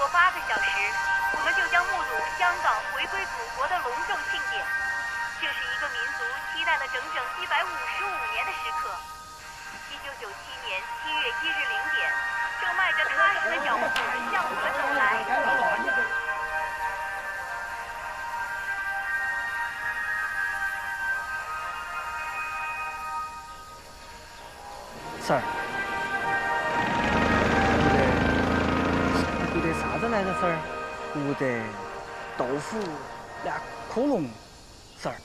8个小时，我们就将目睹香港回归祖国的隆重庆典。这是一个民族期待了整整155年的时刻。1997年7月1日0点，正迈着踏实的脚步向我们走来。婶儿，不得啥子来着？婶儿，不得豆腐那恐龙，婶儿。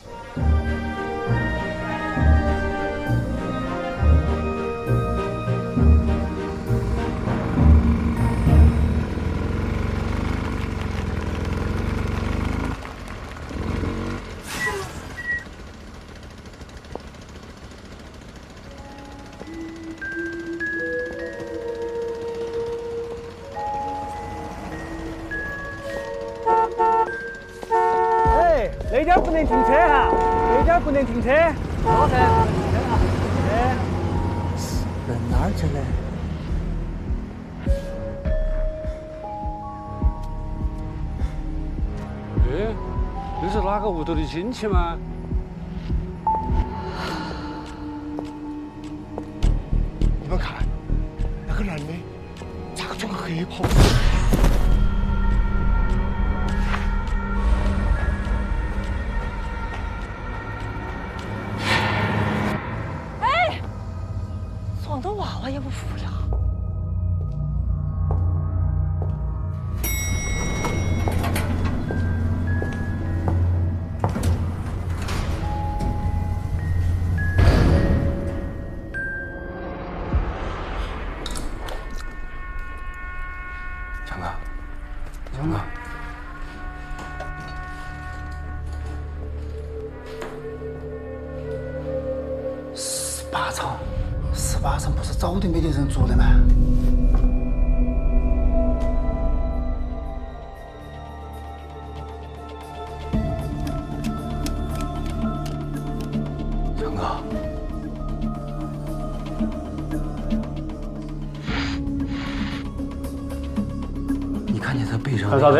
那点不能停车哈，那点不能停车。好噻，不能停车哈。哎，人哪儿去了？哎，这是哪个屋头的亲戚吗？你们看，那个男的咋个穿个黑袍子？这娃娃也不服了。强哥，强哥。18层不是早点没得人住的吗？强哥，你看你这背上干啥子？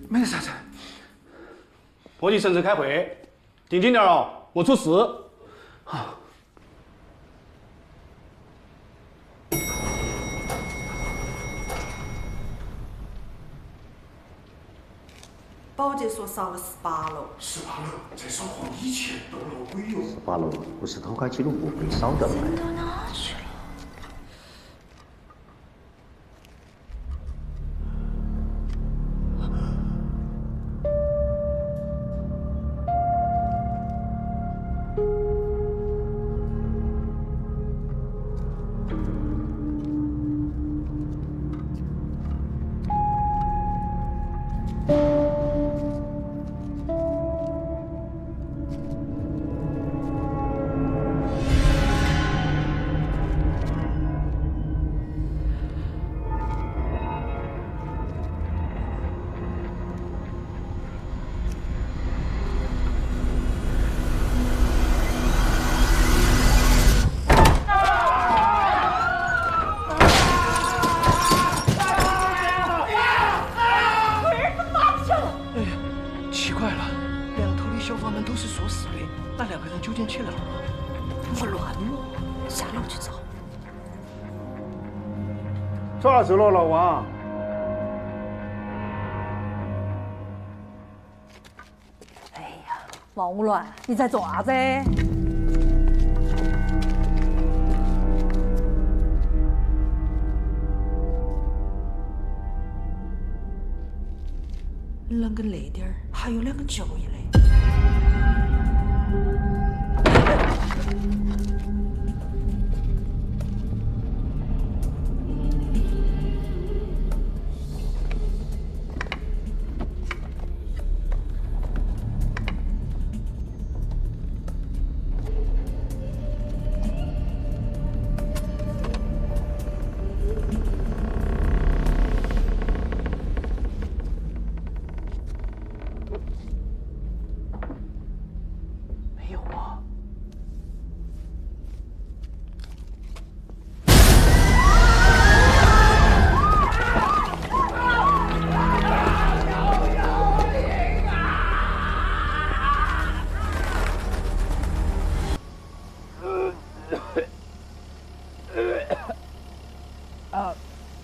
没得啥子。波及省城开会，听紧点哦，我出事。好。保洁说少了18楼。18楼在烧黄以前斗楼鬼哟。18楼不是偷开记录簿被烧掉的吗？到哪去了？啥子了，老王？哎呀，王五乱，你在做啥子？啷个那点儿还有2个就医的？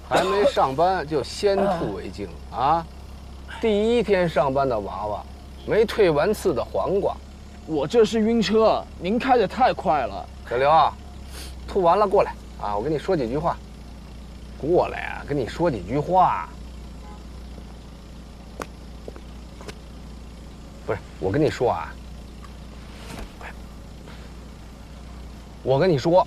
还没上班就先吐为敬啊！第一天上班的娃娃，没退完刺的黄瓜。我这是晕车，您开得太快了。小刘啊，吐完了过来啊，我跟你说几句话。过来啊，跟你说几句话。不是，我跟你说啊，我跟你说，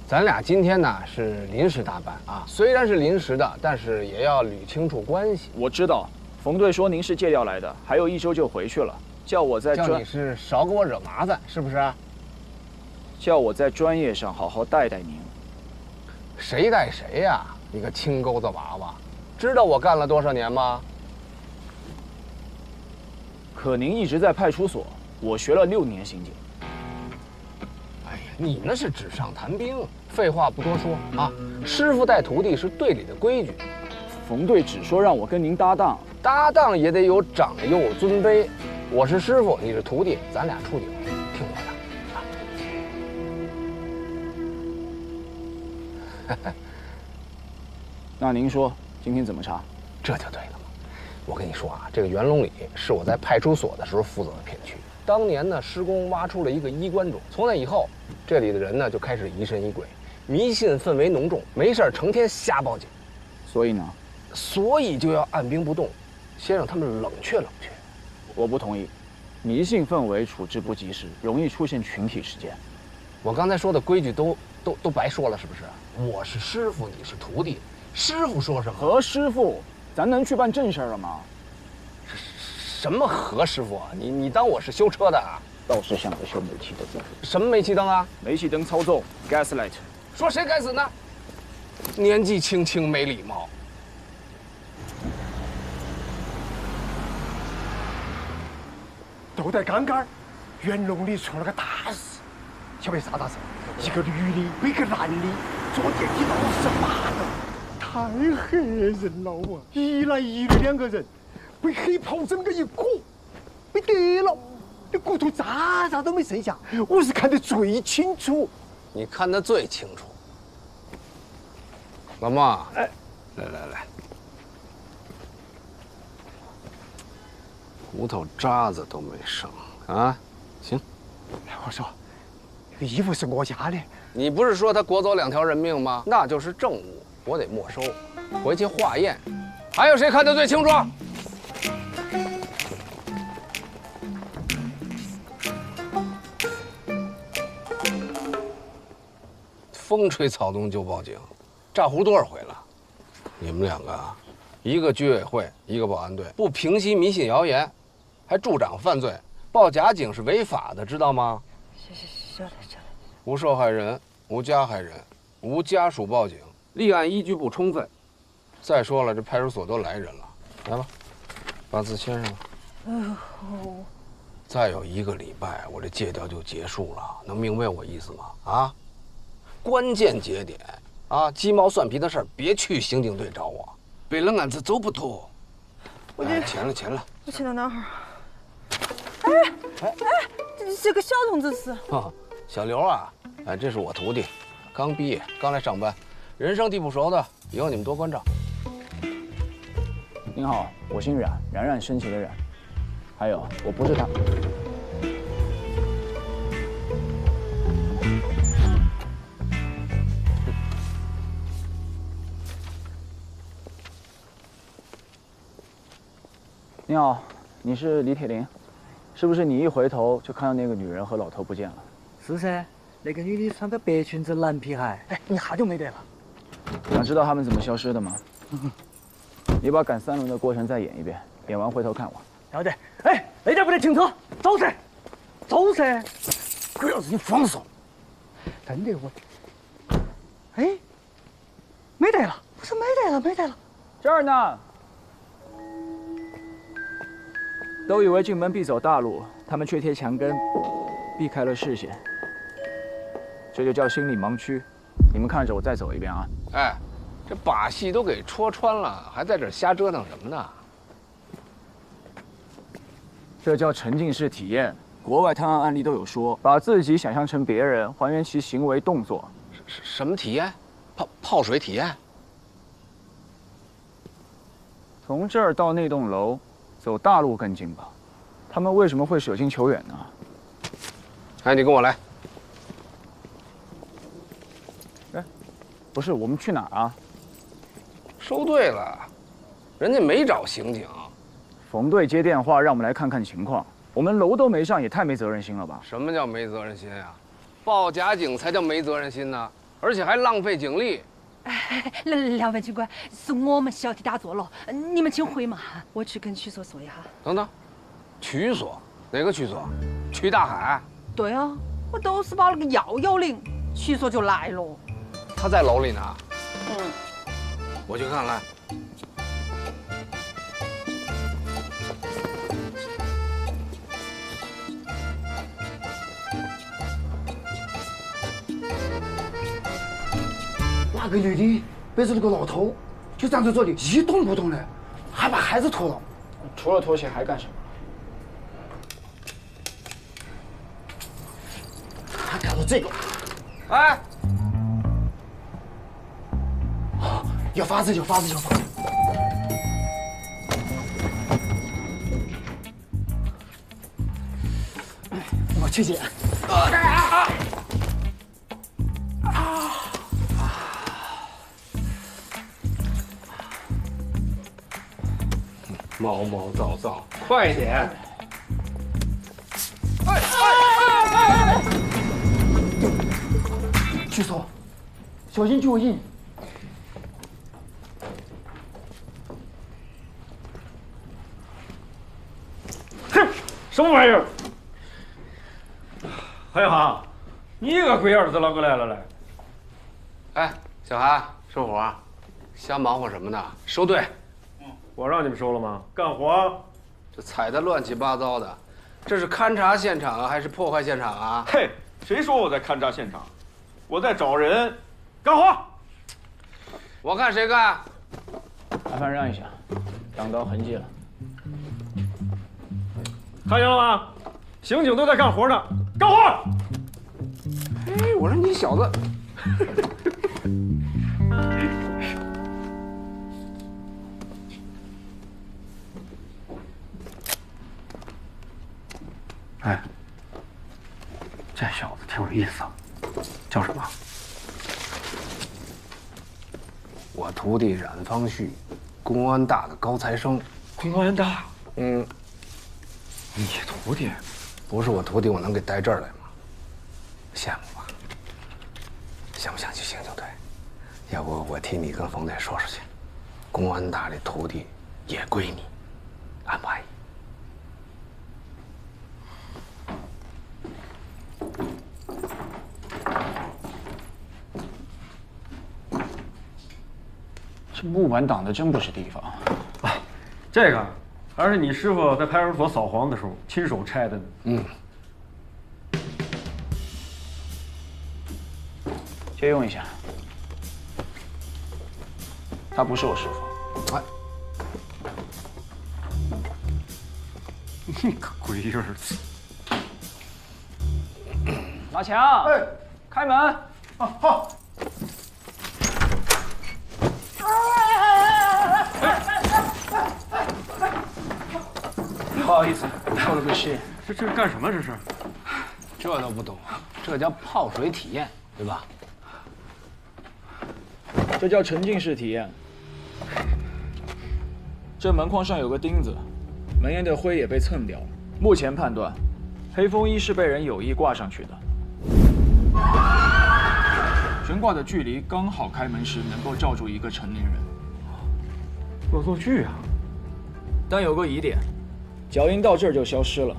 咱俩今天呢是临时搭班啊，虽然是临时的，但是也要捋清楚关系。我知道，冯队说您是借调来的，还有1周就回去了，叫我在叫你是少给我惹麻烦，是不是？叫我在专业上好好带带您。谁带谁呀？你个青钩子娃娃，知道我干了多少年吗？可您一直在派出所，我学了6年刑警。哎呀，你那是纸上谈兵。废话不多说啊，师傅带徒弟是队里的规矩。冯队只说让我跟您搭档，搭档也得有长幼尊卑。我是师傅，你是徒弟，咱俩处顶，听我的啊。那您说今天怎么查？这就对了嘛。我跟你说啊，这个元龙里是我在派出所的时候负责的片区。当年呢，施工挖出了一个衣冠冢，从那以后，这里的人呢就开始疑神疑鬼，迷信氛围浓重，没事成天瞎报警。所以呢？所以就要按兵不动，先让他们冷却冷却。我不同意，迷信氛围处置不及时，容易出现群体事件。我刚才说的规矩都白说了，是不是？我是师傅，你是徒弟，师傅说什么？何师傅，咱能去办正事了吗？什么何师傅啊？你当我是修车的啊？倒是像个修煤气灯。什么煤气灯啊？煤气灯操纵 ，gaslight。说谁该死呢？年纪轻轻没礼貌。就在刚刚，元龙里出了个大事，晓得啥大事？一个女的被一个男的坐电梯闹18个，太吓人了啊！一男一女2个人被黑袍整个一裹，被得了，这骨头渣都没剩下，我是看得最清楚。你看得最清楚。老孟，哎，来，骨头渣子都没剩啊！行，我说，这个衣服是我家的，你不是说他裹走2条人命吗？那就是证物，我得没收，回去化验。还有谁看得最清楚？风吹草动就报警，炸糊多少回了？你们2个啊，一个居委会，一个保安队，不平息迷信谣言，还助长犯罪，报假警是违法的，知道吗？晓得。无受害人、无加害人、无家属报警，立案依据不充分。再说了，这派出所都来人了，来吧，把字签上吧。再有1个礼拜，我这借调就结束了，能明白我意思吗？啊，关键节点啊，鸡毛蒜皮的事儿别去刑警队找我，背了案子走不脱。钱了。我钱到哪儿？这个小同志是？小刘啊，哎，这是我徒弟，刚毕业，刚来上班，人生地不熟的，以后你们多关照。您好，我姓冉，冉冉升起的冉。还有，我不是他。你好，你是李铁林，是不是你一回头就看到那个女人和老头不见了？是噻，那个女的穿个白裙子蓝皮鞋，哎，一下就没得了。想知道他们怎么消失的吗？你把赶3轮的过程再演一遍，演完回头看我。要得，哎，那点不得停车，走噻，走噻！鬼老子你放手！真的我，哎，没得了，不是没得了，这儿呢。都以为进门必走大路，他们却贴墙根，避开了视线。这就叫心理盲区。你们看着我再走一遍啊！哎，这把戏都给戳穿了，还在这瞎折腾什么呢？这叫沉浸式体验。国外探案案例都有说，把自己想象成别人，还原其行为动作。什么体验？泡水体验？从这儿到那栋楼，走大路更近吧？他们为什么会舍近求远呢？哎，你跟我来。哎，不是，我们去哪儿啊？收队了，人家没找刑警。冯队接电话让我们来看看情况，我们楼都没上，也太没责任心了吧？什么叫没责任心呀？报假警才叫没责任心呢，而且还浪费警力。两位警官，是我们小题大做了，你们请回嘛，我去跟区所说一下。等等，区所？哪个区所？区大海？对啊，我都是报了个110，区所就来了。他在楼里呢。嗯，我去看看。那个女的背着那个老头，就站在这里一动不动的，还把孩子拖了。除了拖鞋还干什么？还看到这个，哎，有法子，有法子，有法子。我去捡。毛毛躁躁，快点！区所，小心脚印。哼，什么玩意儿？韩航，你个鬼儿子啷个来了嘞？哎，小韩，收活，瞎忙活什么呢？收队。我让你们收了吗？干活。这踩得乱七八糟的，这是勘察现场啊，还是破坏现场啊？嘿，谁说我在勘察现场？我在找人，干活。我看谁干。麻烦让一下，挡到痕迹了。看见了吗？刑警都在干活呢，干活！哎，我说你小子。哎，这小子挺有意思啊，叫什么？我徒弟冉方旭，公安大的高材生。公安大？嗯，你徒弟？不是我徒弟，我能给带这儿来吗？羡慕吧？想不想去刑警队？要不我替你跟冯队说说去，公安大的徒弟也归你，安不安逸？这木板挡的真不是地方。啊，这个还是你师傅在派出所扫黄的时候亲手拆的呢。嗯。借用一下。他不是我师傅。哎，你个龟儿子！马强，哎，开门。啊，好。不好意思，透了个气。这是干什么？这是？这都不懂，这叫泡水体验，对吧？这叫沉浸式体验。这门框上有个钉子，门沿的灰也被蹭掉了。目前判断，黑风衣是被人有意挂上去的。悬挂的距离刚好开门时能够罩住一个成年人。恶作剧啊！但有个疑点，脚印到这儿就消失了，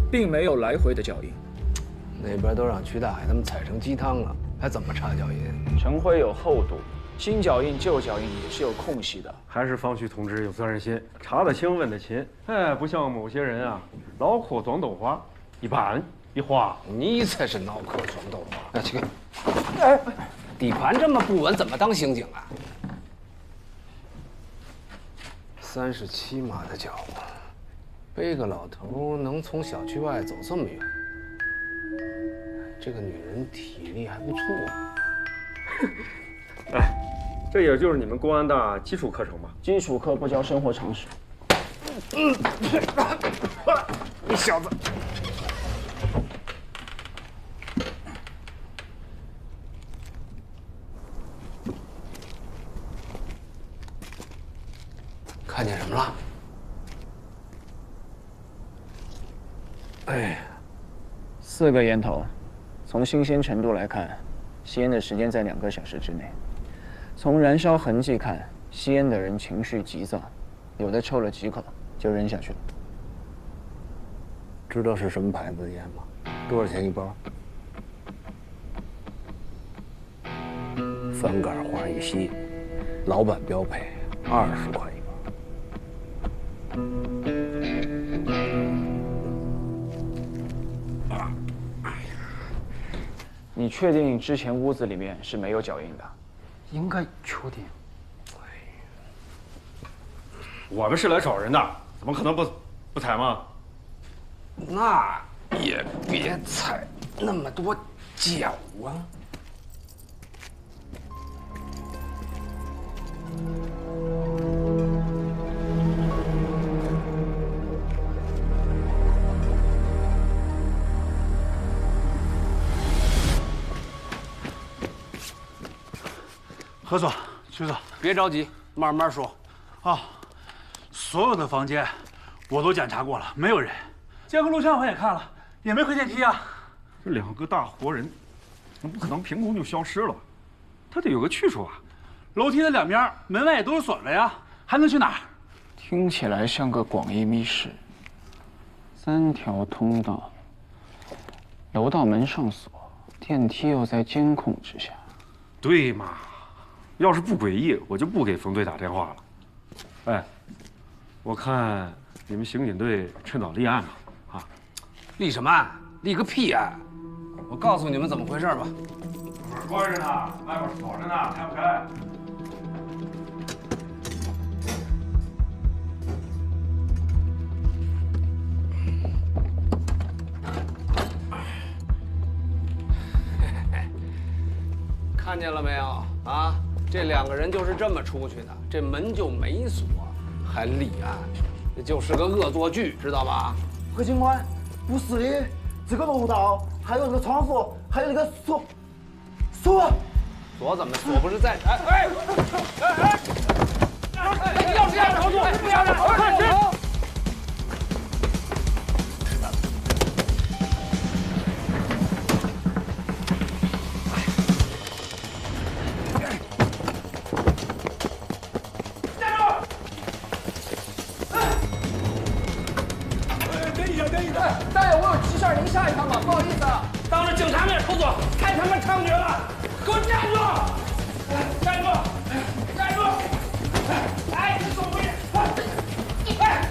并没有来回的脚印。那边都让瞿大海他们踩成鸡汤了，还怎么查脚印？尘灰有厚度，新脚印、旧脚印也是有空隙的。还是方旭同志有责任心，查得清问得勤。哎，不像某些人啊，脑壳装豆花，一板一花。你才是脑壳装豆花！来，起开！哎，底盘这么不稳，怎么当刑警啊？37码的脚步，背个老头能从小区外走这么远，这个女人体力还不错。哎，这也就是你们公安的基础课程吧？基础课不教生活常识。你小子！看见什么了？哎，4个烟头，从新鲜程度来看，吸烟的时间在2个小时之内。从燃烧痕迹看，吸烟的人情绪急躁，有的抽了几口就扔下去了。知道是什么牌子的烟吗？多少钱一包？3杆花一吸，老板标配20块一包。你确定之前屋子里面是没有脚印的？应该确定。我们是来找人的，怎么可能不采吗？那也别踩那么多脚啊！何所，徐所，别着急，慢慢说。啊，所有的房间我都检查过了，没有人。监控录像我也看了，也没回电梯啊。这2个大活人，不可能凭空就消失了，他得有个去处啊。楼梯的2边门外也都是锁着呀，还能去哪儿？听起来像个广义密室，3条通道，楼道门上锁，电梯又在监控之下。对嘛？要是不诡异，我就不给冯队打电话了。哎，我看你们刑警队趁早立案吧。啊，立什么案？立个屁案！我告诉你们怎么回事吧。门关着呢，外边锁着呢，开不开？看见了没有啊？这2个人就是这么出去的，这门就没锁，还立案，这就是个恶作剧，知道吧？何警官，不是的，这个楼道还有这个窗户，还有那个锁，锁怎么锁？不是在？哎！钥匙钥匙，不要让！快去！大爷，我有急事儿，您下一趟吧，不好意思啊。当着警察面出错，太他妈猖獗了！给我站住！站住！站住！哎，你走回去！哎！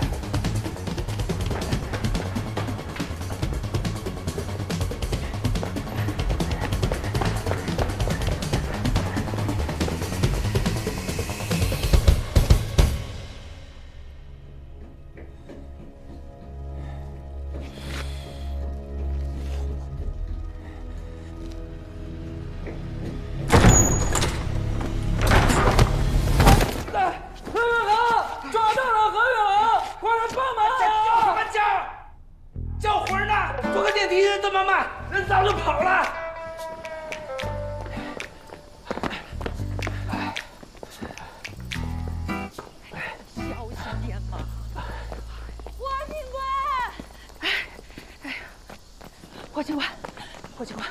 霍警官，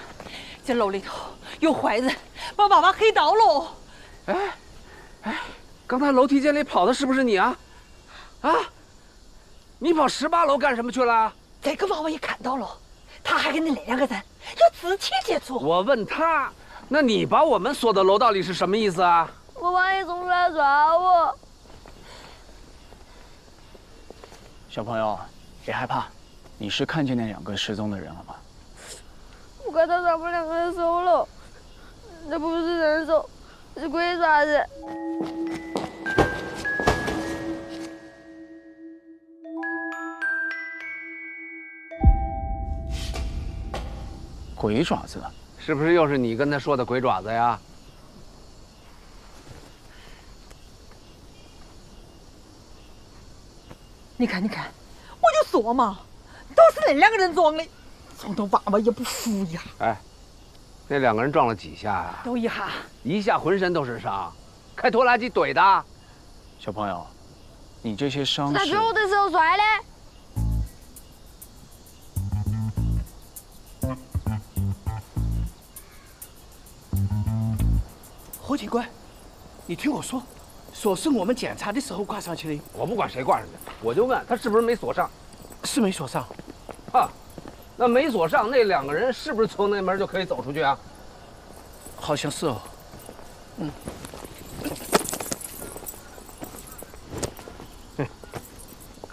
这楼里头有坏人，把娃娃黑到喽！哎，刚才楼梯间里跑的是不是你啊？啊，你跑18楼干什么去了？这个娃娃也看到了，他还跟那2个人有肢体接触。我问他，那你把我们锁到楼道里是什么意思啊？我怕你冲出来抓我。小朋友，别害怕，你是看见那2个失踪的人了吗？我看到他们2个人手了，那不是人手，是鬼爪子。鬼爪子？是不是又是你跟他说的鬼爪子呀？你看，我就说嘛，都是那2个人撞的，撞到爸爸也不服呀。哎，那2个人撞了几下啊？都一下。一下浑身都是伤，开拖拉机怼的。小朋友，你这些伤在势……追我的时候摔的。何警官，你听我说，锁是我们检查的时候挂上去的。我不管谁挂上去，我就问他是不是没锁上。是没锁上。啊，那没锁上，那2个人是不是从那门就可以走出去啊？好像是哦。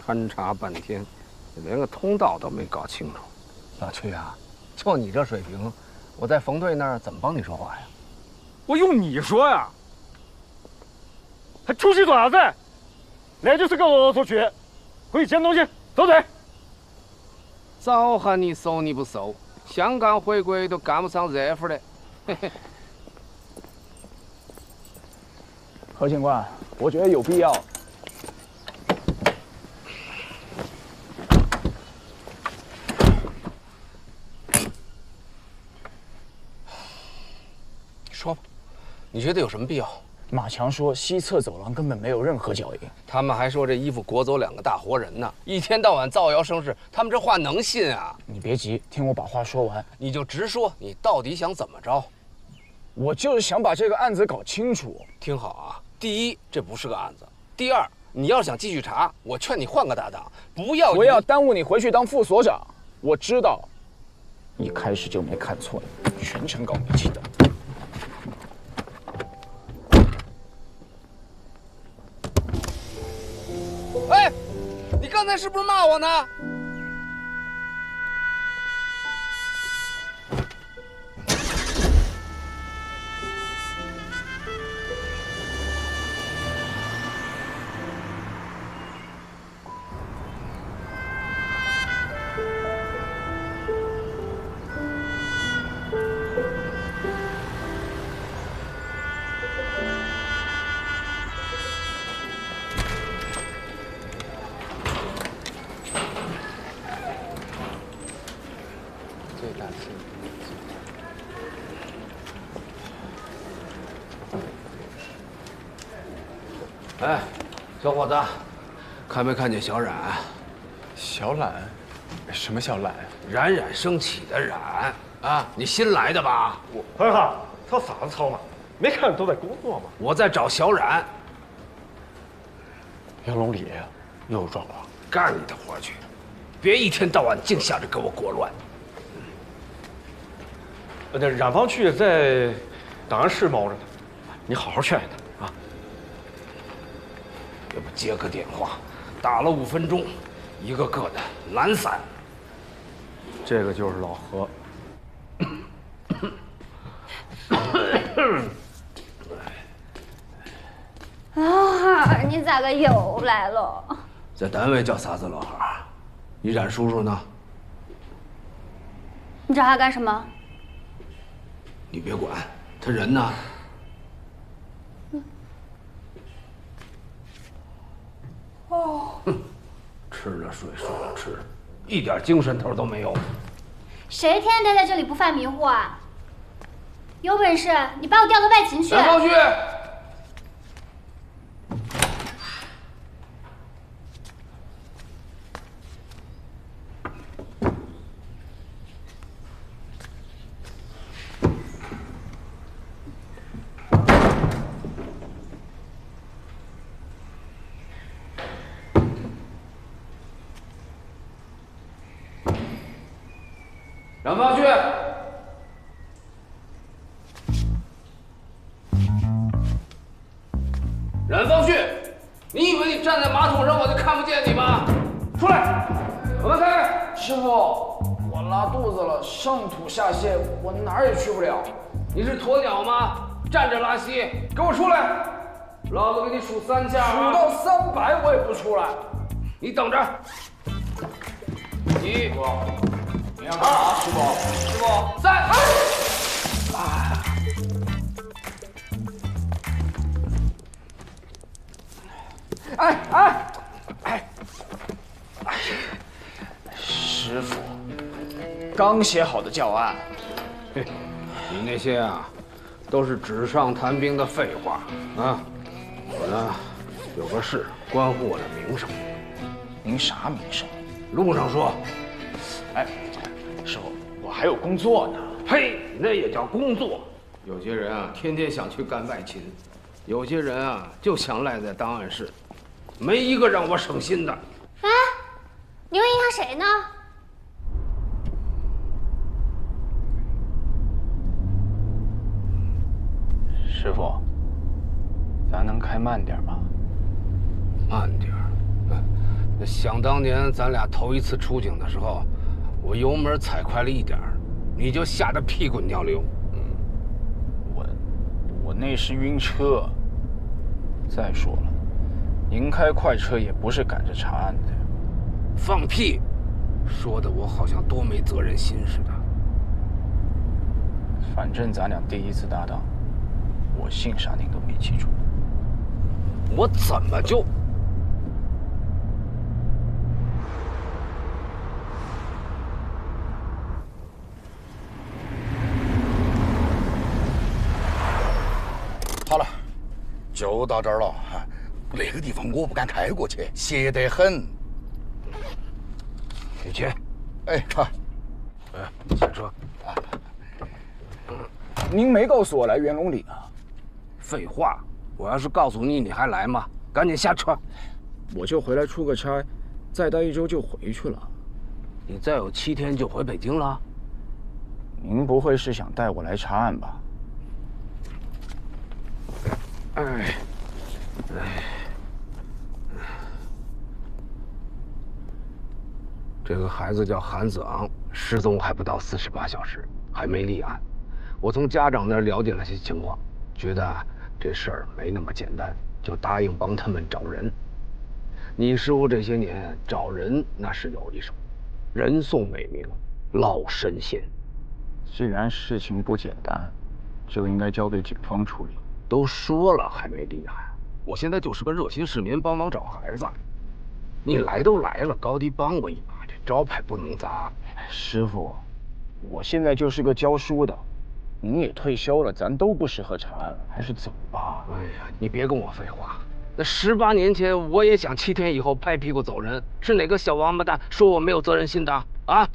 勘察半天，连个通道都没搞清楚。老曲啊，就你这水平，我在冯队那儿怎么帮你说话呀？我用你说呀，还出去做啥子？那就是个恶作剧，回去捡东西，走腿。早喊你收你不收，香港回归都赶不上热乎的。嘿嘿。何警官，我觉得有必要。说吧，你觉得有什么必要？马强说西侧走廊根本没有任何脚印，他们还说这衣服裹走2个大活人呢，一天到晚造谣生事，他们这话能信啊？你别急，听我把话说完，你就直说，你到底想怎么着？我就是想把这个案子搞清楚。听好啊，第一，这不是个案子；第二，你要想继续查，我劝你换个搭档，不要耽误你回去当副所长。我知道，一开始就没看错你，全程搞密气的。哎，你刚才是不是骂我呢？哎，小伙子，看没看见小冉？小冉？什么小冉？冉冉升起的冉啊！你新来的吧？恒恒，吵啥子吵嘛？没看都在工作吗？我在找小冉。杨龙里又撞了，干你的活去，别一天到晚净想着给我裹乱。那冉方旭在档案室猫着呢，你好好劝劝他啊。要不接个电话，打了5分钟，一个个的懒散。这个就是老何。老汉，你咋个又来了？在单位叫啥子老汉？你冉叔叔呢？你找他干什么？你别管，他人呢？哦。吃了睡，睡了吃，一点精神头都没有。谁天天待在这里不犯迷糊啊？有本事你把我调到外勤去！冉方旭。冉方旭，冉方旭，你以为你站在马桶上我就看不见你吗？出来，我们开。师傅，我拉肚子了，上吐下泻，我哪儿也去不了。你是鸵鸟吗？站着拉稀，给我出来！老子给你数3下，数到300我也不出来。你等着。1，你要干啥，师傅？师傅，3。师傅，刚写好的教案。嘿，你那些啊，都是纸上谈兵的废话啊！我呢，有个事关乎我的名声。您啥名声？路上说。哎，师傅，我还有工作呢。嘿，那也叫工作。有些人啊，天天想去干外勤；有些人啊，就想赖在档案室，没一个让我省心的。哎，你又影响谁呢？师傅，咱能开慢点吗？慢点儿。想当年咱俩头一次出警的时候，我油门踩快了一点儿，你就吓得屁滚尿流。我那是晕车。再说了，您开快车也不是赶着查案的。放屁！说的我好像多没责任心似的。反正咱俩第一次搭档，我姓啥您都没记住。我怎么就？好了，就到这儿了。那个地方我不敢开过去，邪得很。雨晴，哎，车，下车。您没告诉我来元龙里啊？废话，我要是告诉你，你还来吗？赶紧下车。我就回来出个差，再待1周就回去了。你再有7天就回北京了？您不会是想带我来查案吧？哎，这个孩子叫韩子昂，失踪还不到48小时，还没立案。我从家长那儿了解了些情况，觉得这事儿没那么简单，就答应帮他们找人。你师傅这些年找人那是有一手，人送美名，老神仙。既然事情不简单，就应该交给警方处理。都说了还没立案，我现在就是个热心市民，帮忙找孩子。你来都来了，高低帮我一把，这招牌不能砸。师傅，我现在就是个教书的，您也退休了，咱都不适合查案了，还是走吧。哎呀，你别跟我废话。那18年前我也想7天以后拍屁股走人，是哪个小王八蛋说我没有责任心的啊？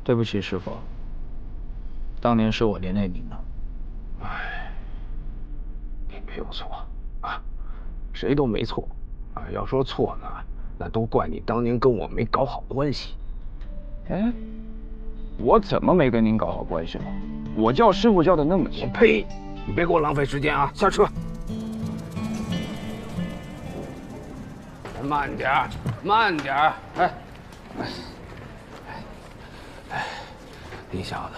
对不起，师傅，当年是我连累您的。哎，你没有错啊，谁都没错啊。要说错呢，那都怪你当年跟我没搞好关系。哎，我怎么没跟您搞好关系了？我叫师傅叫的那么亲。呸！你别给我浪费时间啊！下车。慢点儿，慢点儿。哎，你小子，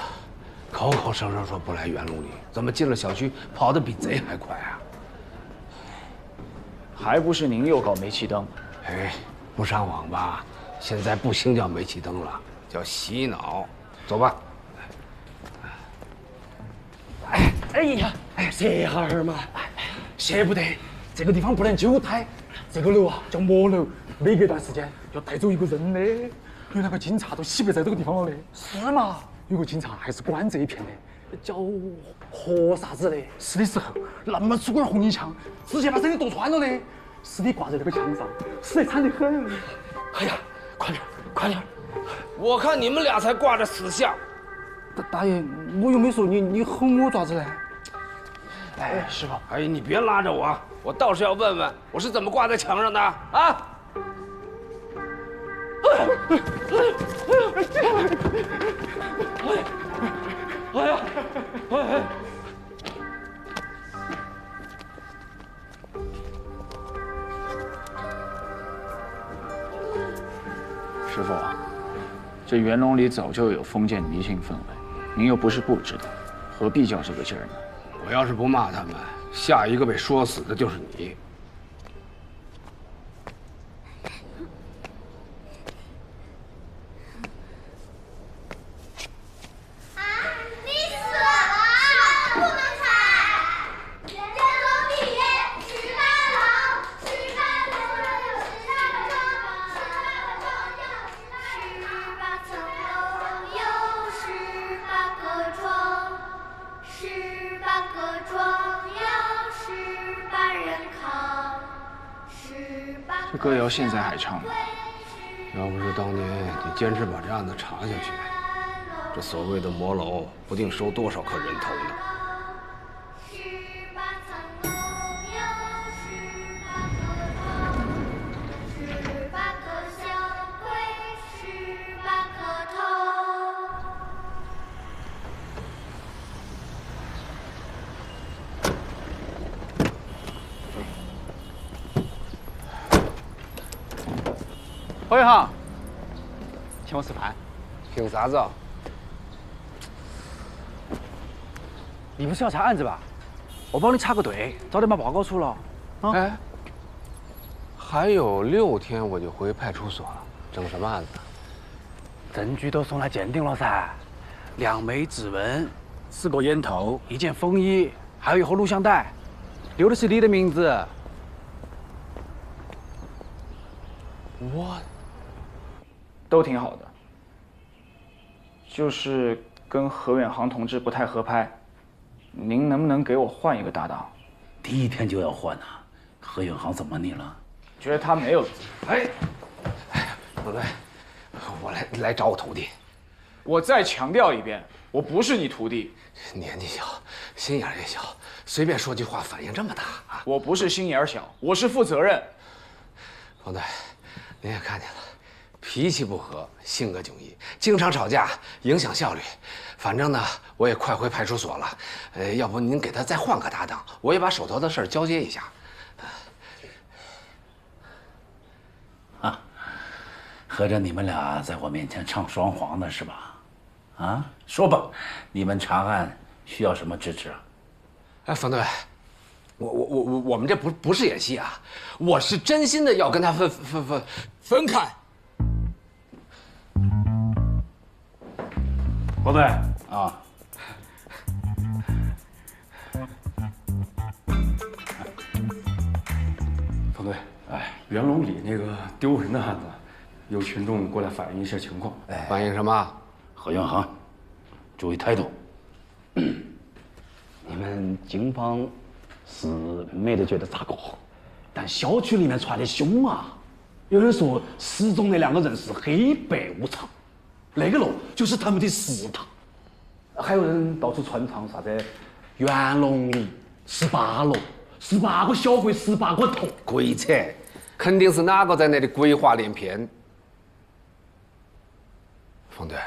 口口声声说不来元龙里，怎么进了小区跑得比贼还快啊？还不是您又搞煤气灯？哎，不上网吧？现在不兴叫煤气灯了，叫洗脑。走吧。哎呀，歇哈儿嘛，歇不得，这个地方不能久待。这个楼啊叫魔楼，每隔一段时间要带走一个人的。有那个警察都洗白在这个地方了的。是嘛？有个警察还是管这一片的，叫何啥子的。是的时候那么粗根红缨枪，直接把身体剁穿了的，尸体挂在那个墙上，死得惨得很。哎呀，快点，快点！我看你们俩才挂着死相。大爷，我又没说你哄我爪子嘞？哎，师傅，哎，你别拉着我，我倒是要问问，我是怎么挂在墙上的啊？哎呀！师傅，这元龙里早就有封建迷信氛围，您又不是不知道，何必较这个劲儿呢？我要是不骂他们，下一个被说死的就是你。这歌谣现在还唱吗？要不是当年你坚持把这案子查下去，这所谓的魔楼不定收多少颗人头呢。侯银行，请我吃饭。凭啥子啊？你不是要查案子吧？我帮你插个队，早点把报告出了。啊、哎，还有6天我就回派出所了，整什么案子？证据都送来鉴定了噻，2枚指纹，4个烟头，1件风衣，还有一盒录像带，留的是你的名字。我都挺好的，就是跟何远航同志不太合拍，您能不能给我换一个搭档？第1天就要换啊？何远航怎么你了？觉得他没有。哎，不对，我来找我徒弟。我再强调一遍，我不是你徒弟。年纪小，心眼也小，随便说句话反应这么大啊！我不是心眼小，我是负责任。冯队，您也看见了。脾气不和，性格迥异，经常吵架，影响效率。反正呢，我也快回派出所了。要不您给他再换个搭档，我也把手头的事儿交接一下。啊，合着你们俩在我面前唱双簧呢是吧？啊，说吧，你们查案需要什么支持啊？哎，冯队，我们这不是演戏啊，我是真心的要跟他分开。冯队啊，冯队，哎，袁龙里那个丢人的案子，有群众过来反映一些情况。哎，反映什么？何远航，注意态度。你们警方是没得觉得咋个，但小区里面传的凶啊！有人说失踪的2个人是黑白无常，那个楼就是他们的食堂。还有人到处传唱啥子元龙里18楼，18个小鬼，18个头，鬼扯！肯定是哪个在那里鬼话连篇。冯队，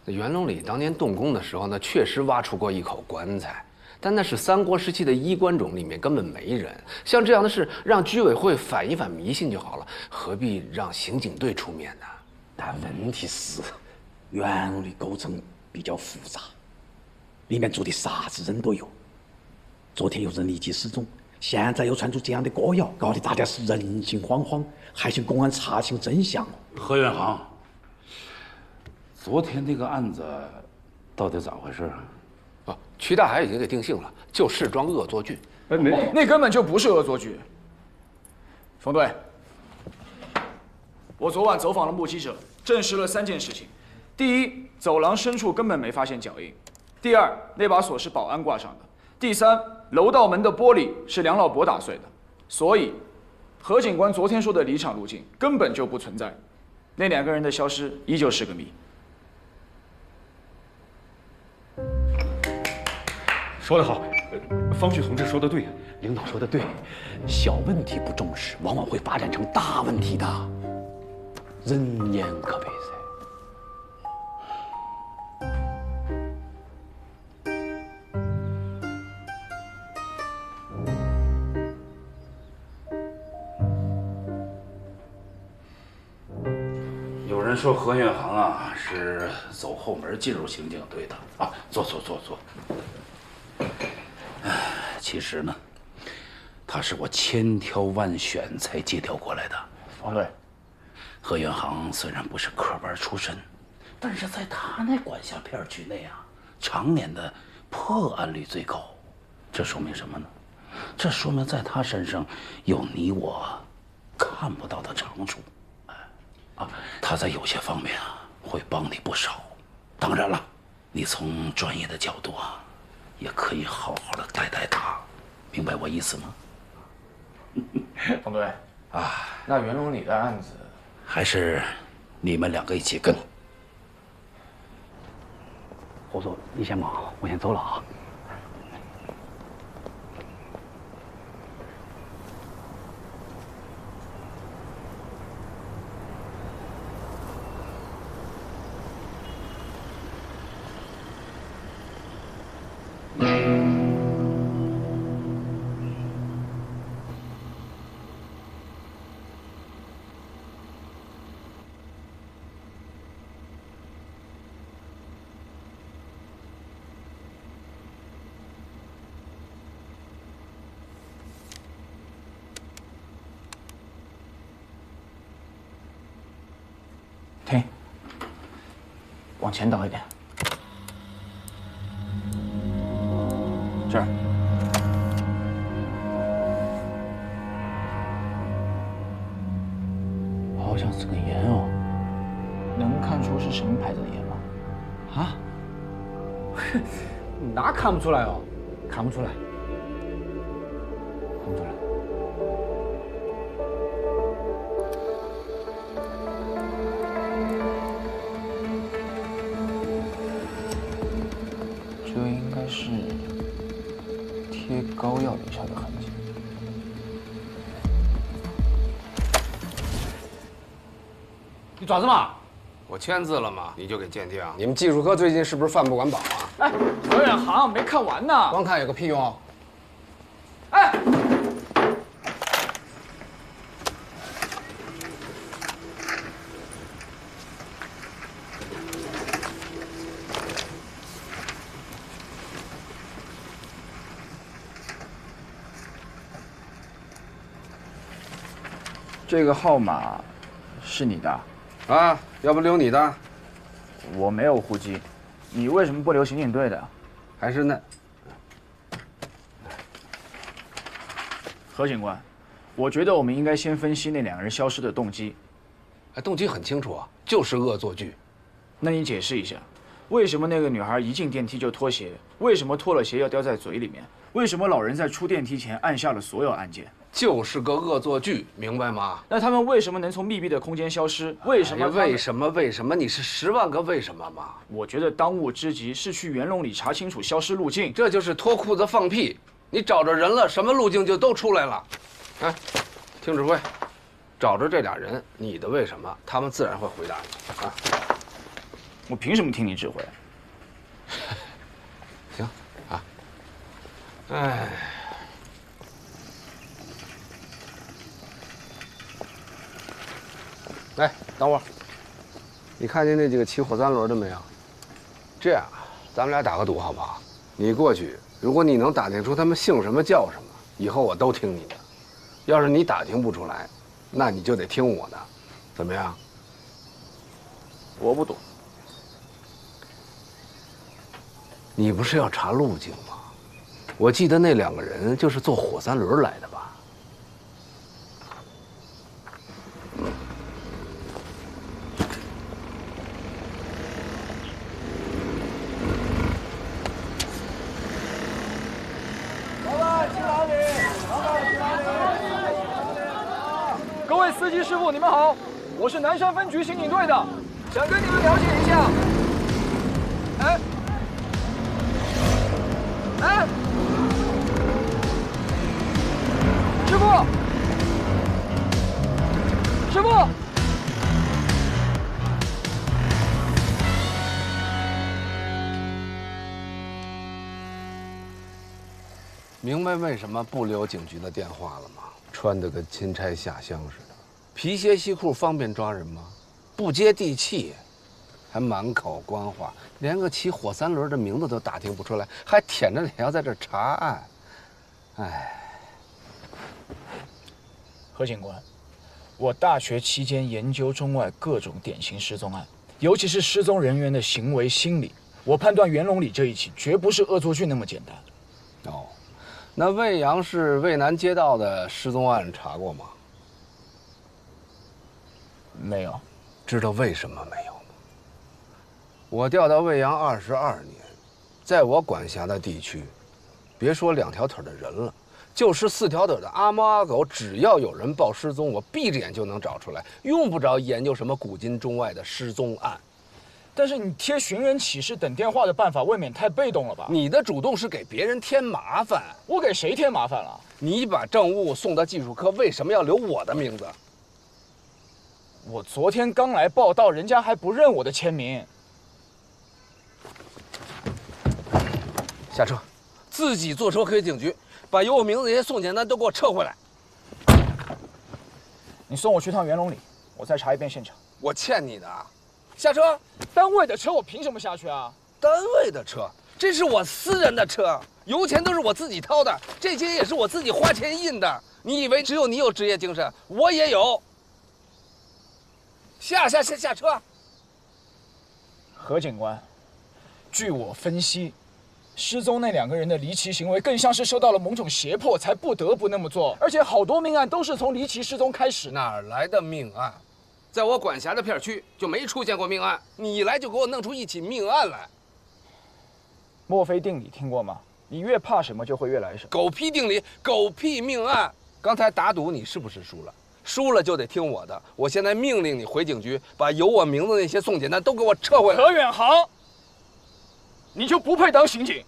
那元龙里当年动工的时候呢，确实挖出过一口棺材，但那是3国时期的衣冠冢，里面根本没人。像这样的事，让居委会反一反迷信就好了，何必让刑警队出面呢？但问题是，元龙的构成比较复杂，里面住的啥子人都有。昨天有人离奇失踪，现在又传出这样的歌谣，搞得大家是人心惶惶，还请公安查清真相。何远航，昨天那个案子到底咋回事啊？曲大海已经给定性了，就事装恶作剧。那根本就不是恶作剧。冯队，我昨晚走访了目击者，证实了3件事情：第一，走廊深处根本没发现脚印；第二，那把锁是保安挂上的；第三，楼道门的玻璃是梁老伯打碎的。所以，何警官昨天说的离场路径根本就不存在。那2个人的消失依旧是个谜。说得好，方旭同志说得对，领导说得对，小问题不重视，往往会发展成大问题的。人言可悲噻。有人说何远航啊是走后门进入刑警队的啊，坐。其实呢，他是我千挑万选才借调过来的。冯队，何远航虽然不是科班出身，但是在他那管辖片区内啊，常年的破案率最高。这说明什么呢？这说明在他身上有你我看不到的长处。他在有些方面啊会帮你不少。当然了，你从专业的角度啊，也可以好好的带他，明白我意思吗？冯队，啊，那袁龙里的案子，还是你们两个一起跟。侯总，你先忙，我先走了啊。停，往前倒一点。这儿。好像是个盐哦，能看出是什么牌子的盐吗？啊？那看不出来哦，看不出来，看不出来。这应该是贴膏药留下的痕迹。你爪子嘛？我签字了嘛，你就给鉴定？你们技术科最近是不是饭不管饱啊？哎，何远航没看完呢。光看有个屁用？哎，这个号码是你的？啊，要不留你的？我没有户籍，你为什么不留刑警队的？还是那……何警官，我觉得我们应该先分析那两个人消失的动机。哎，动机很清楚啊，就是恶作剧。那你解释一下，为什么那个女孩一进电梯就脱鞋？为什么脱了鞋要叼在嘴里面？为什么老人在出电梯前按下了所有按键？就是个恶作剧，明白吗？那他们为什么能从密闭的空间消失？为什么？为什么？为什么？你是10万个为什么吗？我觉得当务之急是去袁龙里查清楚消失路径。这就是脱裤子放屁！你找着人了，什么路径就都出来了。哎，听指挥，找着这俩人，你的为什么，他们自然会回答你啊。我凭什么听你指挥？行啊。哎。哎，等会儿，你看见那几个骑火3轮的没有？这样，咱们俩打个赌好不好？你过去，如果你能打听出他们姓什么叫什么，以后我都听你的；要是你打听不出来，那你就得听我的，怎么样？我不赌。你不是要查路径吗？我记得那2个人就是坐火3轮来的吧？各位司机师傅，你们好，我是南山分局刑警队的，想跟你们了解一下。哎，哎，师傅，师傅。明白为什么不留警局的电话了吗？穿得跟钦差下乡似的，皮鞋西裤方便抓人吗？不接地气，还满口官话，连个骑火3轮的名字都打听不出来，还舔着脸要在这查案。哎，何警官，我大学期间研究中外各种典型失踪案，尤其是失踪人员的行为心理，我判断袁龙里这一起绝不是恶作剧那么简单。哦。那魏阳市渭南街道的失踪案查过吗？没有。知道为什么没有吗？我调到魏阳22年，在我管辖的地区，别说2条腿的人了，就是4条腿的阿猫阿狗，只要有人报失踪，我闭着眼就能找出来，用不着研究什么古今中外的失踪案。但是你贴寻人启事等电话的办法未免太被动了吧？你的主动是给别人添麻烦。我给谁添麻烦了？你把证物送到技术科，为什么要留我的名字？我昨天刚来报道，人家还不认我的签名。下车，自己坐车回警局，把有我名字那些送检单都给我撤回来。你送我去趟元龙里，我再查一遍现场。我欠你的啊！下车。单位的车我凭什么下去啊？单位的车，这是我私人的车，油钱都是我自己掏的，这些也是我自己花钱印的。你以为只有你有职业精神，我也有？下车。何警官，据我分析，失踪那2个人的离奇行为更像是受到了某种胁迫，才不得不那么做。而且好多命案都是从离奇失踪开始。哪儿来的命案？在我管辖的片区就没出现过命案，你一来就给我弄出一起命案来。墨菲定理听过吗？你越怕什么，就会越来什么。狗屁定理，狗屁命案。刚才打赌你是不是输了？输了就得听我的。我现在命令你回警局，把有我名字那些送检单都给我撤回来。何远航，你就不配当刑警。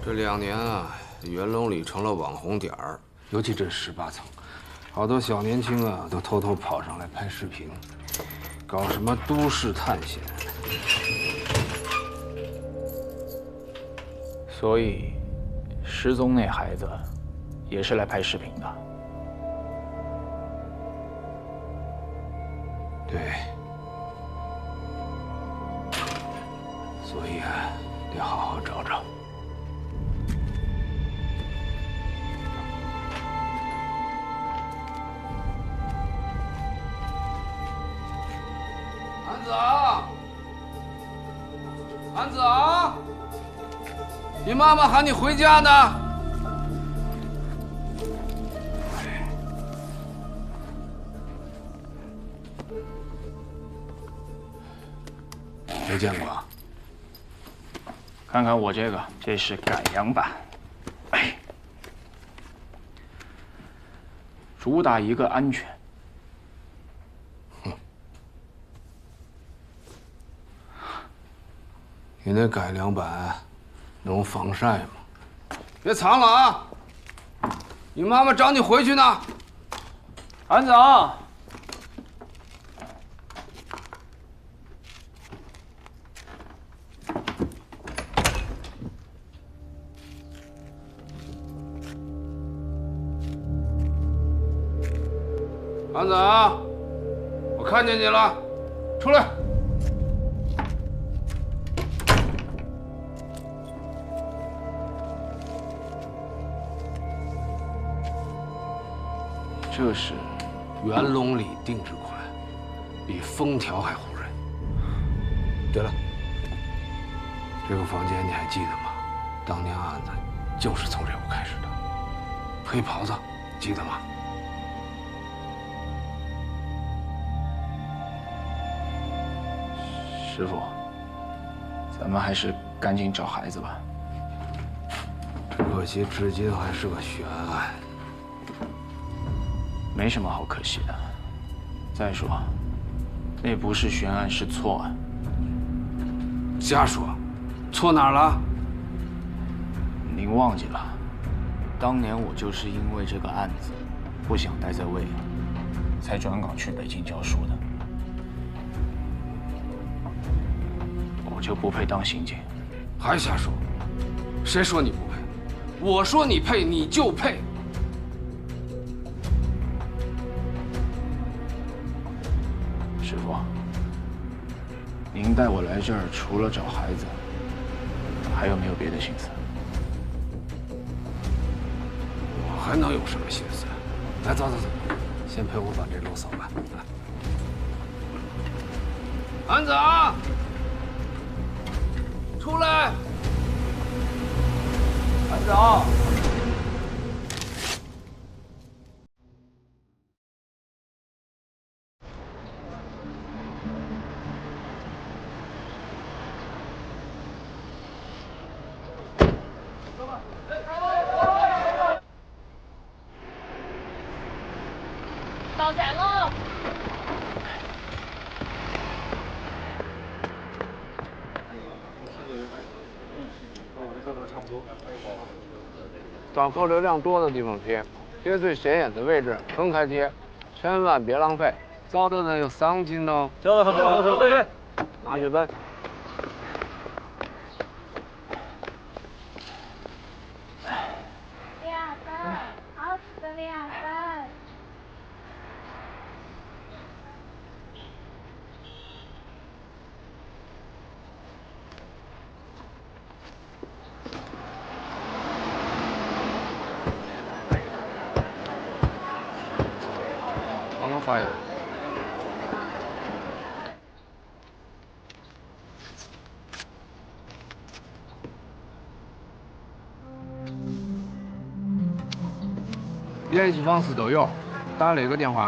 这2年啊，元龙里成了网红点儿，尤其这18层，好多小年轻啊都偷偷跑上来拍视频，搞什么都市探险。所以，失踪那孩子也是来拍视频的。对。所以啊，得好好找找。 安子啊，你妈妈喊你回家呢。没见过。看看我这个，这是改良版。哎，主打一个安全。 你那改良版能防晒吗？别藏了啊！你妈妈找你回去呢。安总，安子啊，我看见你了，出来。这是元龙里定制款，比封条还唬人。对了，这个房间你还记得吗？当年案子就是从这屋开始的。黑袍子，记得吗？师傅，咱们还是赶紧找孩子吧。可惜至今还是个悬案。没什么好可惜的。再说，那不是悬案，是错案。瞎说，错哪儿了？您忘记了，当年我就是因为这个案子，不想待在渭阳，才转岗去北京教书的。我就不配当刑警。还瞎说？谁说你不配？我说你配，你就配。师傅，您带我来这儿，除了找孩子，还有没有别的心思？我还能有什么心思？来，走走走，先陪我把这路扫完。安子啊，出来！安子啊！到站了。找客流量多的地方贴，贴最显眼的位置分开贴，千万别浪费，糟的呢有伤心哦。交了，对，拿去分。2分，好吃的2分。刚刚发一个。联系方式都有，打哪个电话？